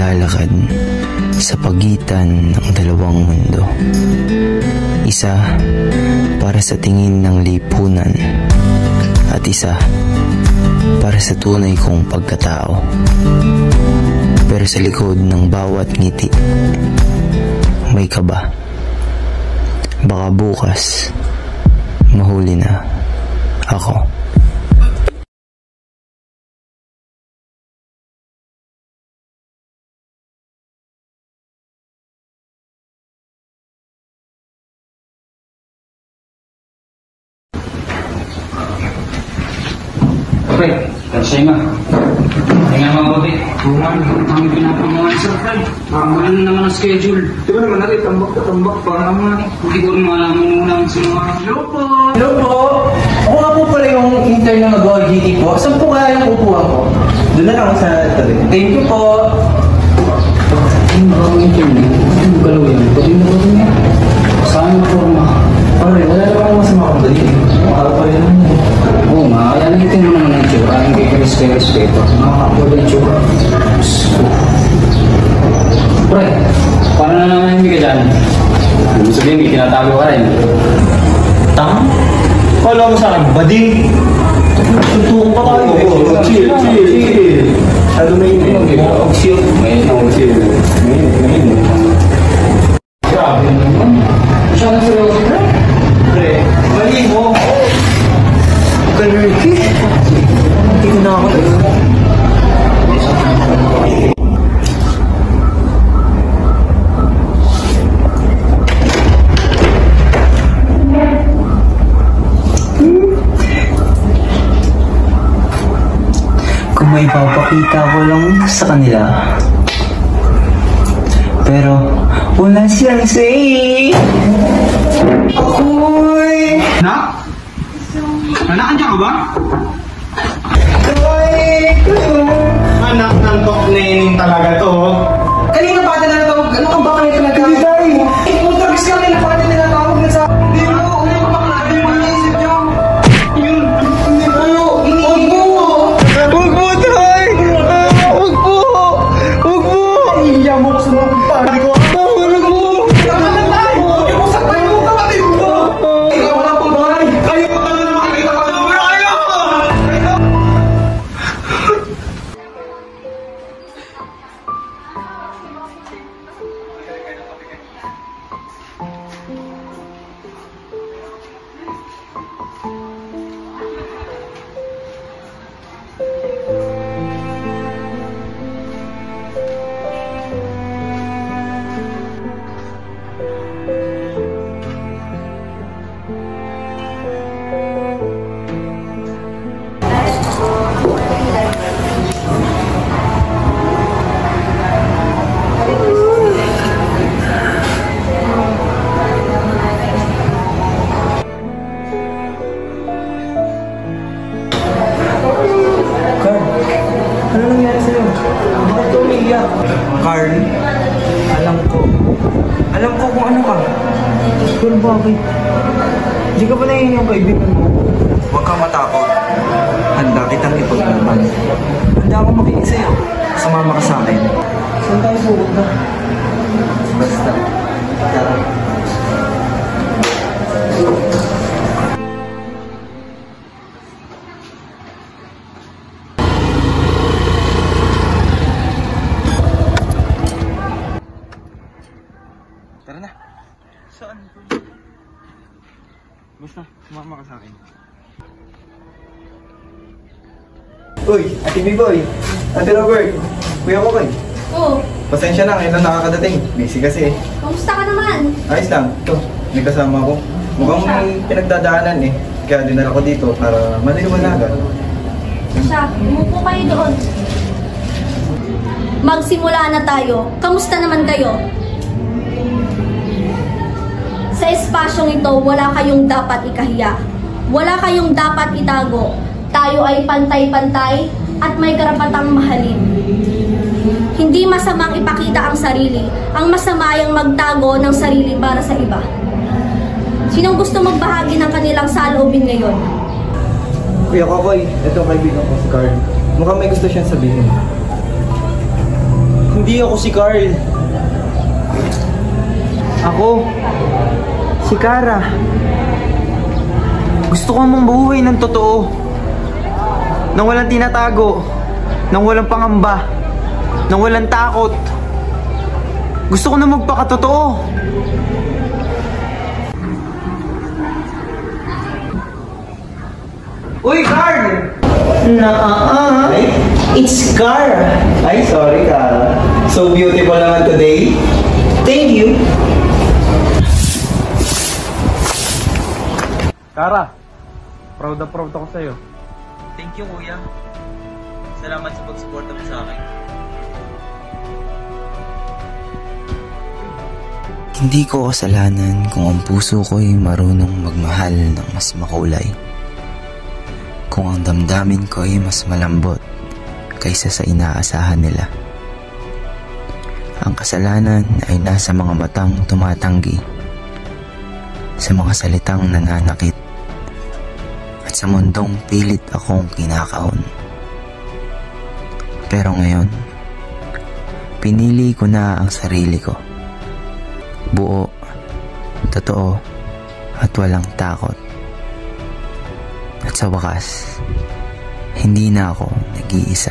naglalakad sa pagitan ng dalawang mundo. Isa para sa tingin ng lipunan at isa para sa tunay kong pagkatao. Pero sa likod ng bawat ngiti, may kaba. Baka bukas, mahuli na ako. Pre, kansay nga. Ay nga mga babi. Buwan, kami pinapangawan sa Fred. Ano naman ang schedule? Di ba naman natin, tambak pa naman. Hindi ko rin malaman muna ang sinunga. Hello po! Hello po! Ako nga po pala yung intern ng Mag-OGT po. Saan po kaya yung upuan ko? Doon na lang sa tabi. Thank you po! Ay, mga intern eh. Ano galaw yan? Pwede mo ba niya? Saan mo po ma? Pare, wala naman masama akong dali. Araw pa rin naman eh. Oo nga, kaya nagitin mo naman ang tsura. Hindi ka respeto. Nakakapulo yung tsura. Pre, paano na naman hindi ka dyan? Ibig sabihin, may tinatago ka rin. Tama? Kala mo sa akin, bading! Tutuko pa tayo eh. Chill. Ano may init? Chill. Grabe naman. Siya na seryoso, pre. Pre, mali mo. Kanurki? Hindi ko na ako. Kung may papakita ko lang sa kanila. Pero wala siyang say. Uy! Nak? Anak, andyan ka ba? Anak ng Toknening talaga to. Kanina pa na natawag. Ano ka ba kanina nagkakita? Ultrabis ka kanina pa na natawag na sa... Hindi mo, ulit ko ba kanina yung manisip niyo? Yun, hindi mo. Huwag mo! Huwag mo, Tay! Huwag mo! Huwag mo! Iya mo ko sa mga pari ko. Huwag mo! Tama na, Tay! Huwag mo saktan mo kapatid mo! Ikaw wala pong bahay! Kayo pa na makikita ko na wala kayo! Ano nangyari sa'yo? Bakit ka umiiyak? Carl, alam ko kung ano ka. Pero bakit? Hindi ka ba nahihiyang kaibigan mo? Huwag kang matakot. Handa kitang ipaglaban. Handa akong makinig sa'yo. Sumama ka sa akin. Saan tayo pupunta? Basta. Tara. Tara na. Saan? Basta, sumama ka sa akin. Uy, Ate B-Boy, Ate Robert, Kuya Kokoy. Oo. Pasensya na, ngayon lang nakakadating. Busy kasi eh. Kamusta ka naman? Ayos lang. Ito, may kasama ko. Mukhang pinagdadaanan eh. Kaya dinala ko dito para maliliwanagan. Siya, umupo kayo doon. Magsimula na tayo. Kamusta naman kayo? Sa espasyong ito, wala kayong dapat ikahiya. Wala kayong dapat itago. Tayo ay pantay-pantay at may karapatang mahalin. Hindi masamang ipakita ang sarili. Ang masama ay ang magtago ng sarili para sa iba. Sinong gusto magbahagi ng kanilang saloobin ngayon? Kuya Kokoy, ito kaibigan ko si Carl. Mukhang may gusto siyang sabihin. Hindi ako si Carl. Ako, si Kara. Gusto ko mong buhay ng totoo. Nang walang tinatago. Nang walang pangamba. Nang walang takot. Gusto ko na magpakatotoo. Uy, Carl! It's Kara. Ay, sorry Kara. So beautiful naman today. Thank you. Kara, proud na proud ako sa'yo. Thank you, kuya. Salamat sa pag-suporta mo sa akin. Hindi ko kasalanan kung ang puso ko'y marunong magmahal ng mas makulay. Kung ang damdamin ko'y mas malambot kaysa sa inaasahan nila. Ang kasalanan ay nasa mga matang tumatanggi, sa mga salitang nananakit, at sa mundong pilit akong kinakaon. Pero ngayon, pinili ko na ang sarili ko. Buo, totoo, at walang takot. At sa wakas, hindi na ako nag-iisa.